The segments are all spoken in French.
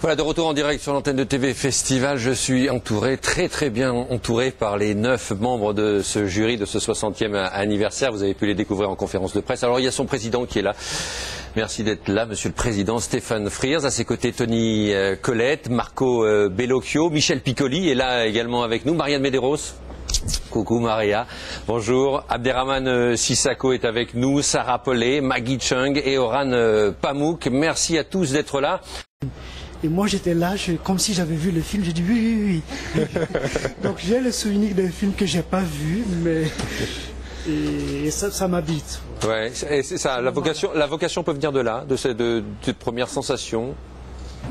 Voilà, de retour en direct sur l'antenne de TV Festival. Je suis entouré, très bien entouré par les 9 membres de ce jury de ce 60e anniversaire. Vous avez pu les découvrir en conférence de presse. Alors il y a son président qui est là. Merci d'être là, Monsieur le Président, Stéphane Frears. À ses côtés, Tony Collette, Marco Bellocchio, Michel Piccoli est là également avec nous. Marianne Medeiros. Coucou Maria, bonjour. Abderrahmane Sissako est avec nous, Sarah Paulet, Maggie Chung et Orhan Pamuk. Merci à tous d'être là. Et moi j'étais là, comme si j'avais vu le film, j'ai dit oui. Donc j'ai le souvenir d'un film que j'ai pas vu, mais et ça m'habite. Ouais, et c'est ça. La vocation peut venir de là, de cette première sensation.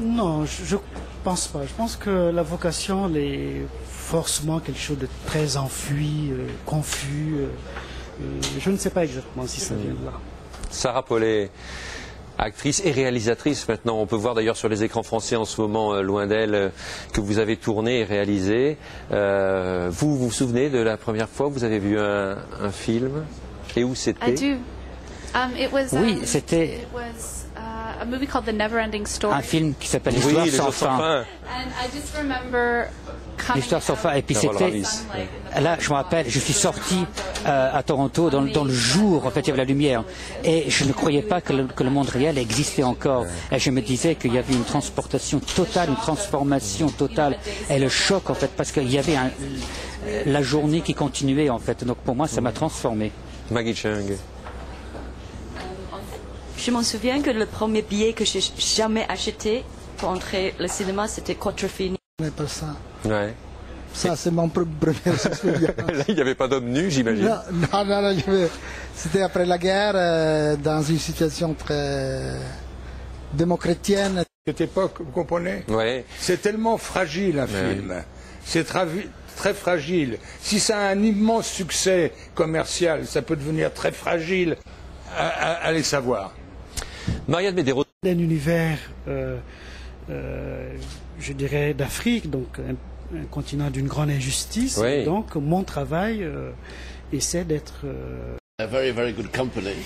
Non, je pense pas. Je pense que la vocation est forcément quelque chose de très enfui, confus. Je ne sais pas exactement si ça vient de là. Sarah Paulet, actrice et réalisatrice maintenant. On peut voir d'ailleurs sur les écrans français en ce moment, loin d'elle, que vous avez tourné et réalisé. Vous vous souvenez de la première fois que vous avez vu un film? Et où c'était? Oui, c'était un film qui s'appelle L'Histoire sans fin. L'Histoire sans fin. Et puis c'était... Là, je me rappelle, je suis sorti à Toronto dans le jour, en fait, il y avait la lumière. Et je ne croyais pas que le monde réel existait encore. Et je me disais qu'il y avait une transportation totale, une transformation totale. Et le choc, en fait, parce qu'il y avait la journée qui continuait, en fait. Donc pour moi, ça m'a transformé. Maggie Chung. Je me souviens que le premier billet que j'ai jamais acheté pour entrer au cinéma, c'était Quattrofini. Mais pas ça. Ouais. Ça, c'est mon premier souvenir. Là, il n'y avait pas d'homme nu, j'imagine. Non, c'était après la guerre, dans une situation très démocratienne. Cette époque, vous comprenez? Ouais. C'est tellement fragile un film. C'est très fragile. Si ça a un immense succès commercial, ça peut devenir très fragile. Allez savoir. Marianne Medeiros. Un univers, je dirais, d'Afrique, donc un continent d'une grande injustice. Oui. Donc mon travail essaie d'être...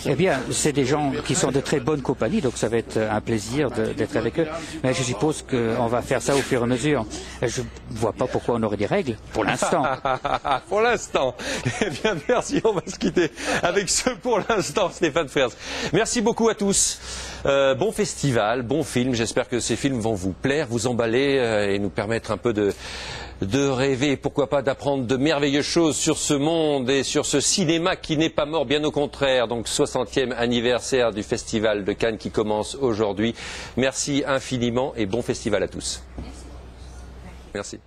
Eh bien, c'est des gens qui sont de très bonne compagnie, donc ça va être un plaisir d'être avec eux. Mais je suppose qu'on va faire ça au fur et à mesure. Je ne vois pas pourquoi on aurait des règles, pour l'instant. Pour l'instant. Eh bien, merci, on va se quitter avec ce pour l'instant, Stéphane Frears. Merci beaucoup à tous. Bon festival, bon film. J'espère que ces films vont vous plaire, vous emballer et nous permettre un peu de rêver, pourquoi pas d'apprendre de merveilleuses choses sur ce monde et sur ce cinéma qui n'est pas mort, bien au contraire. Donc 60e anniversaire du Festival de Cannes qui commence aujourd'hui. Merci infiniment et bon festival à tous. Merci.